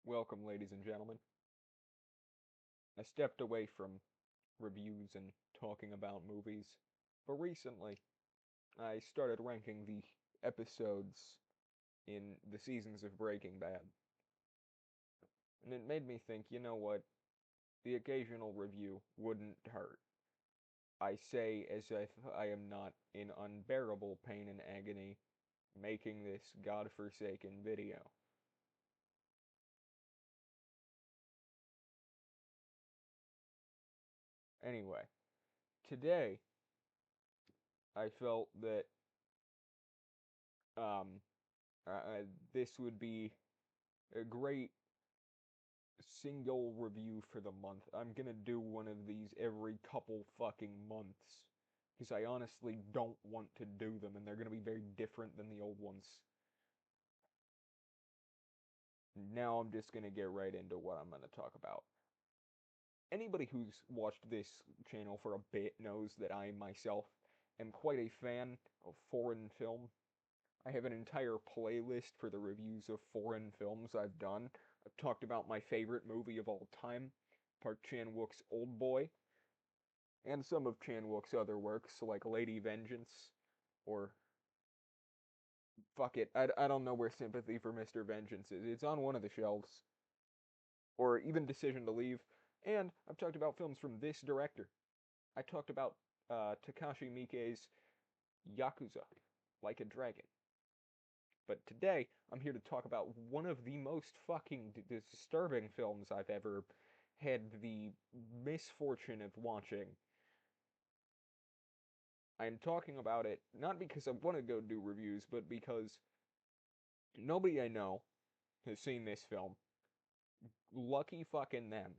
Welcome, ladies and gentlemen. I stepped away from reviews and talking about movies, but recently I started ranking the episodes in the seasons of Breaking Bad, and it made me think, you know what? The occasional review wouldn't hurt. I say as if I am not in unbearable pain and agony making this godforsaken video. Anyway, today I felt that um, this would be a great single review for the month. I'm gonna do one of these every couple fucking months. Because I honestly don't want to do them, and they're gonna be very different than the old ones. Now I'm just gonna get right into what I'm gonna talk about. Anybody who's watched this channel for a bit knows that I myself am quite a fan of foreign film. I have an entire playlist for the reviews of foreign films I've done. I've talked about my favorite movie of all time, Park Chan-wook's Old Boy, and some of Chan-wook's other works, like Lady Vengeance, or fuck it, I don't know where Sympathy for Mr. Vengeance is. It's on one of the shelves. Or even Decision to Leave. And I've talked about films from this director. I talked about Takashi Miike's Yakuza, Like a Dragon. But today, I'm here to talk about one of the most fucking disturbing films I've ever had the misfortune of watching. I'm talking about it not because I want to go do reviews, but because nobody I know has seen this film. Lucky fucking them.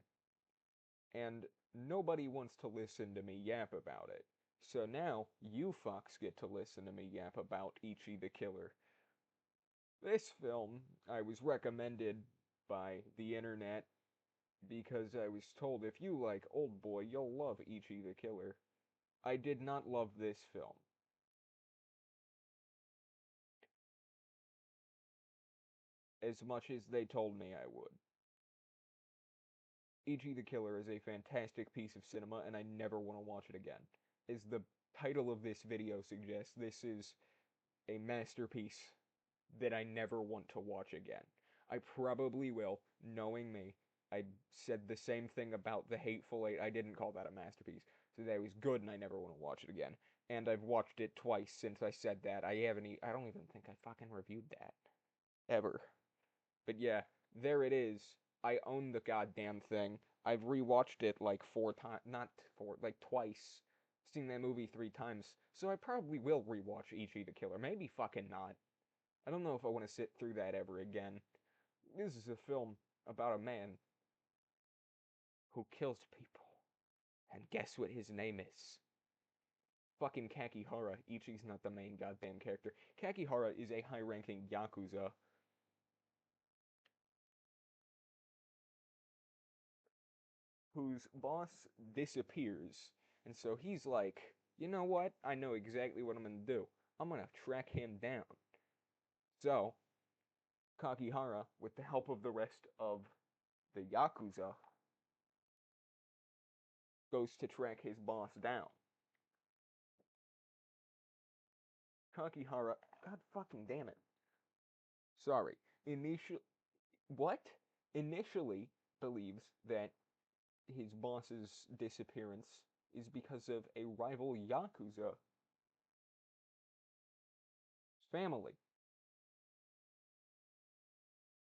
And nobody wants to listen to me yap about it. So now, you fucks get to listen to me yap about Ichi the Killer. This film, I was recommended by the internet because I was told if you like Old Boy, you'll love Ichi the Killer. I did not love this film. As much as they told me I would. Ichi the Killer is a fantastic piece of cinema, and I never want to watch it again. As the title of this video suggests, this is a masterpiece that I never want to watch again. I probably will, knowing me. I said the same thing about The Hateful Eight. I didn't call that a masterpiece. So that was good and I never want to watch it again. And I've watched it twice since I said that. I don't even think I fucking reviewed that. Ever. But yeah, there it is. I own the goddamn thing. I've rewatched it like 4 times. Not four, like twice. Seen that movie 3 times. So I probably will rewatch Ichi the Killer. Maybe fucking not. I don't know if I want to sit through that ever again. This is a film about a man who kills people. And guess what his name is? Fucking Kakihara. Ichi's not the main goddamn character. Kakihara is a high-ranking Yakuza whose boss disappears. And so he's like, you know what? I know exactly what I'm gonna do. I'm gonna track him down. So, Kakihara, with the help of the rest of the Yakuza, goes to track his boss down. Kakihara, god fucking damn it. Sorry. What? Initially believes that his boss's disappearance is because of a rival Yakuza family.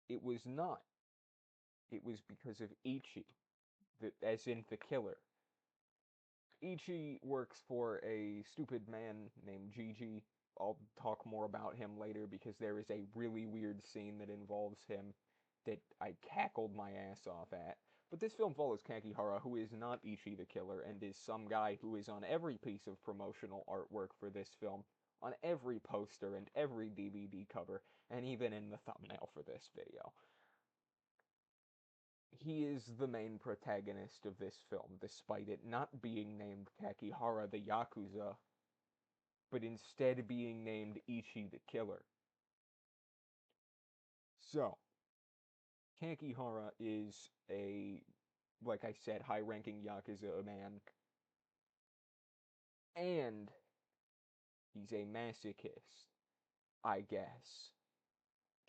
It was not. It was because of Ichi, as in the killer. Ichi works for a stupid man named Gigi. I'll talk more about him later because there is a really weird scene that involves him that I cackled my ass off at. But this film follows Kakihara, who is not Ichi the Killer, and is some guy who is on every piece of promotional artwork for this film, on every poster and every DVD cover, and even in the thumbnail for this video. He is the main protagonist of this film, despite it not being named Kakihara the Yakuza, but instead being named Ichi the Killer. So, Kakihara is a, like I said, high-ranking Yakuza man, and he's a masochist, I guess.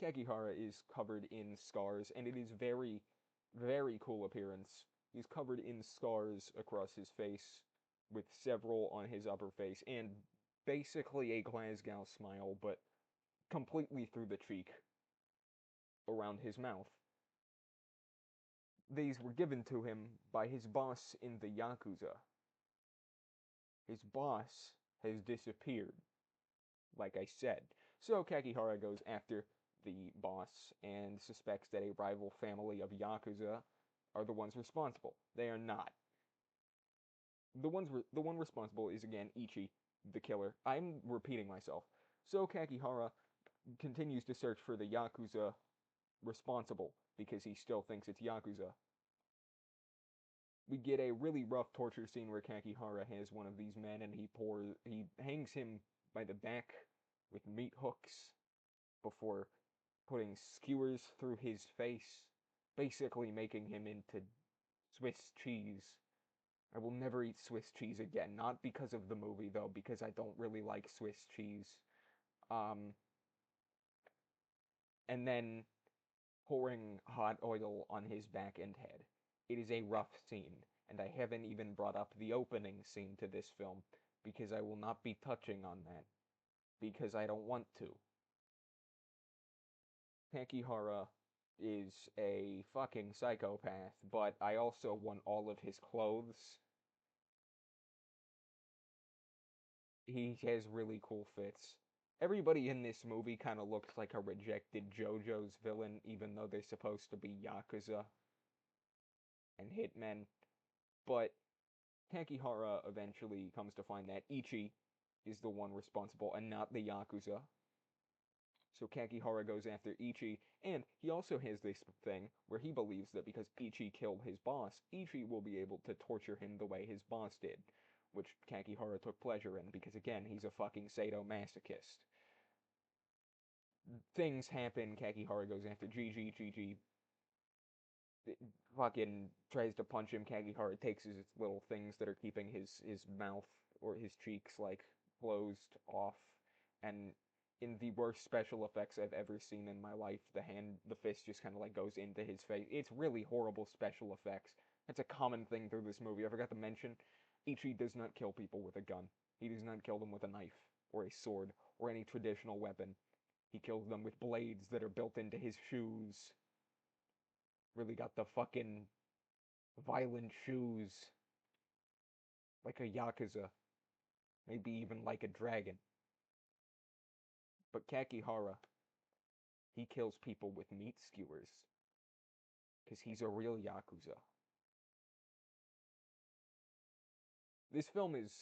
Kakihara is covered in scars, and it is very, very cool appearance. He's covered in scars across his face, with several on his upper face, and basically a Glasgow smile, but completely through the cheek around his mouth. These were given to him by his boss in the Yakuza. His boss has disappeared, like I said. So Kakihara goes after the boss and suspects that a rival family of Yakuza are the ones responsible. They are not. The one responsible is again Ichi the Killer. I'm repeating myself. So Kakihara continues to search for the Yakuza responsible because he still thinks it's Yakuza. We get a really rough torture scene where Kakihara has one of these men and he hangs him by the back with meat hooks before putting skewers through his face, basically making him into Swiss cheese. I will never eat Swiss cheese again, not because of the movie though, because I don't really like Swiss cheese. Um, and then pouring hot oil on his back and head. It is a rough scene, and I haven't even brought up the opening scene to this film, because I will not be touching on that, because I don't want to. Kakihara is a fucking psychopath, but I also want all of his clothes. He has really cool fits. Everybody in this movie kind of looks like a rejected JoJo's villain, even though they're supposed to be Yakuza and hitmen. But Kakihara eventually comes to find that Ichi is the one responsible and not the Yakuza. So Kakihara goes after Ichi, and he also has this thing where he believes that because Ichi killed his boss, Ichi will be able to torture him the way his boss did, which Kakihara took pleasure in because, again, he's a fucking sadomasochist. Things happen, Kakihara goes after Gigi fucking tries to punch him. Kakihara takes his little things that are keeping his mouth or his cheeks like closed off, and in the worst special effects I've ever seen in my life, the fist just kind of like goes into his face. It's really horrible special effects. That's a common thing through this movie. I forgot to mention, Ichi does not kill people with a gun. He does not kill them with a knife or a sword or any traditional weapon. He kills them with blades that are built into his shoes. Really got the fucking violent shoes. Like a Yakuza. Maybe even like a dragon. But Kakihara, he kills people with meat skewers. Because he's a real Yakuza. This film is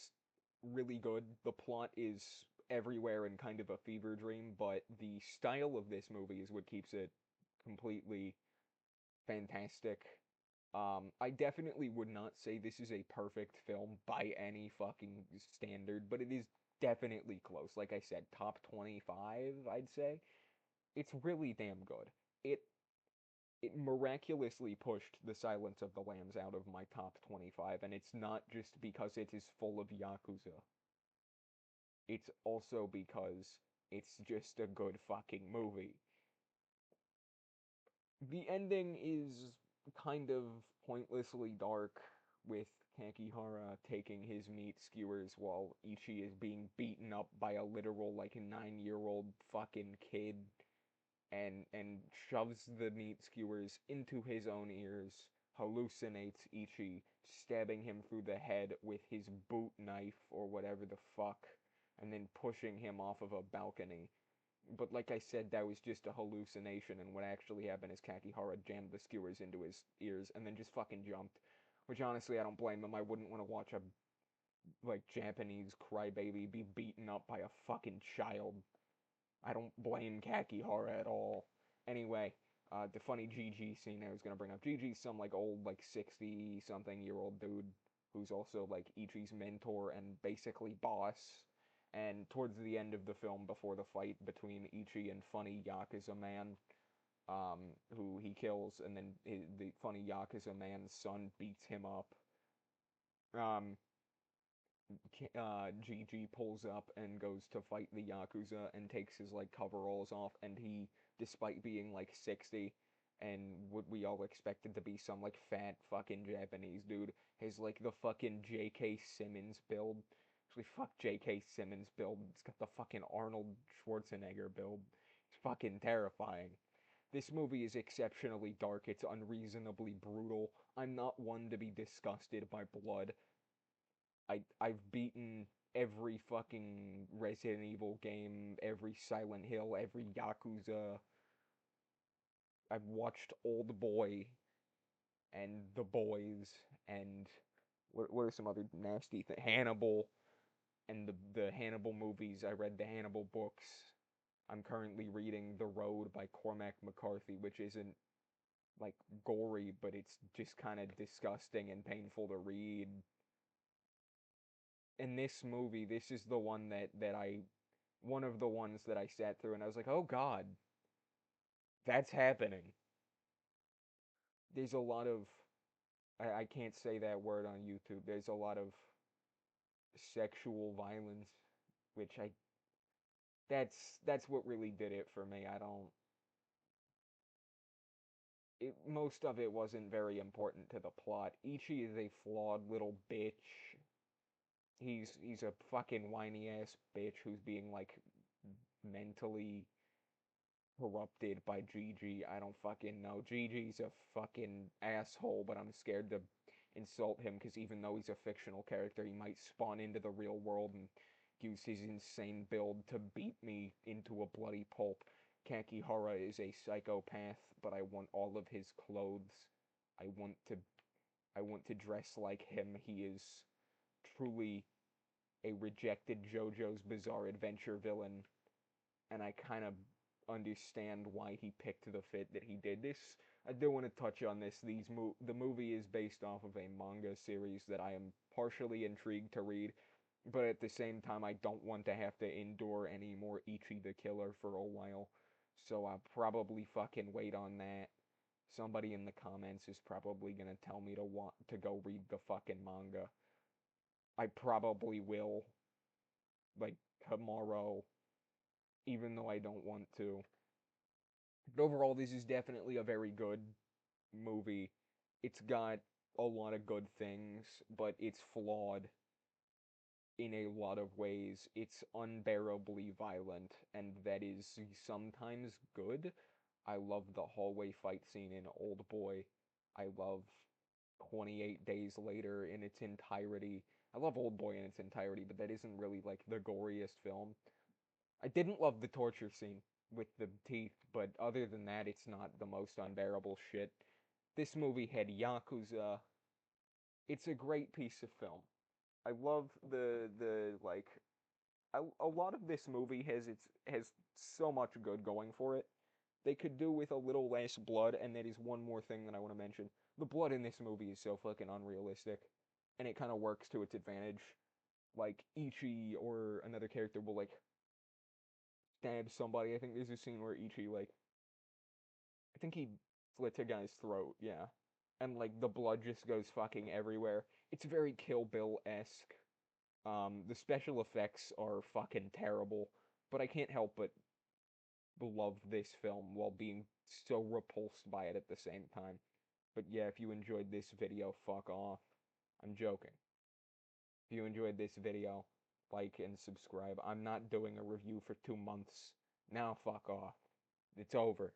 really good. The plot is everywhere and kind of a fever dream, but the style of this movie is what keeps it completely fantastic. I definitely would not say this is a perfect film by any fucking standard, but it is definitely close. Like I said, top 25, I'd say. It's really damn good. It it miraculously pushed The Silence of the Lambs out of my top 25, and it's not just because it is full of Yakuza. It's also because it's just a good fucking movie. The ending is kind of pointlessly dark, with Kakihara taking his meat skewers while Ichi is being beaten up by a literal, like, 9-year-old fucking kid, and shoves the meat skewers into his own ears, hallucinates Ichi, stabbing him through the head with his boot knife or whatever the fuck, and then pushing him off of a balcony. But like I said, that was just a hallucination, and what actually happened is Kakihara jammed the skewers into his ears and then just fucking jumped. Which honestly, I don't blame him. I wouldn't want to watch a, like, Japanese crybaby be beaten up by a fucking child. I don't blame Kakihara at all. Anyway, the funny GG scene I was gonna bring up. GG's some, like, old, like, 60-something-year-old dude who's also, like, Ichi's mentor and basically boss. And towards the end of the film, before the fight between Ichi and funny Yakuza man, who he kills, and then the funny Yakuza man's son beats him up. Um, Gigi pulls up and goes to fight the Yakuza and takes his like coveralls off, and he, despite being like 60 and what we all expected to be some like fat fucking Japanese dude, has like the fucking J.K. Simmons build. Actually, fuck J.K. Simmons build. It's got the fucking Arnold Schwarzenegger build. It's fucking terrifying. This movie is exceptionally dark. It's unreasonably brutal. I'm not one to be disgusted by blood. I've beaten every fucking Resident Evil game, every Silent Hill, every Yakuza. I've watched Old Boy and The Boys and what are some other nasty things? Hannibal and the Hannibal movies. I read the Hannibal books. I'm currently reading The Road by Cormac McCarthy, which isn't like gory, but it's just kind of disgusting and painful to read. In this movie, this is the one that I one of the ones that I sat through and I was like, "Oh god, that's happening." There's a lot of I can't say that word on YouTube. There's a lot of sexual violence, which I that's what really did it for me. I don't it most of it wasn't very important to the plot. Ichi is a flawed little bitch. He's a fucking whiny ass bitch who's being like mentally corrupted by Gigi. I don't fucking know. Gigi's a fucking asshole, but I'm scared to insult him because even though he's a fictional character, he might spawn into the real world and use his insane build to beat me into a bloody pulp. Kakihara is a psychopath, but I want all of his clothes. I want to I want to dress like him. He is truly a rejected JoJo's Bizarre Adventure villain, and I kind of understand why he picked the fit that he did. This I do want to touch on this. The movie is based off of a manga series that I am partially intrigued to read, but at the same time I don't want to have to endure any more Ichi the Killer for a while. So I'll probably fucking wait on that. Somebody in the comments is probably gonna tell me to want to go read the fucking manga. I probably will, like tomorrow, even though I don't want to. But overall, this is definitely a very good movie. It's got a lot of good things, but it's flawed in a lot of ways. It's unbearably violent, and that is sometimes good. I love the hallway fight scene in Old Boy. I love 28 Days Later in its entirety. I love Old Boy in its entirety, but that isn't really like the goriest film. I didn't love the torture scene with the teeth, but other than that, it's not the most unbearable shit. This movie had Yakuza. It's a great piece of film. I love the like a lot of this movie has so much good going for it. They could do with a little less blood, and that is one more thing that I want to mention. The blood in this movie is so fucking unrealistic, and it kind of works to its advantage. Like Ichi or another character will like stab somebody. I think there's a scene where Ichi like I think he slits a guy's throat, yeah. And like the blood just goes fucking everywhere. It's very Kill Bill-esque. The special effects are fucking terrible, but I can't help but love this film while being so repulsed by it at the same time. But yeah, if you enjoyed this video, fuck off. I'm joking. If you enjoyed this video, like and subscribe. I'm not doing a review for 2 months. Now fuck off. It's over.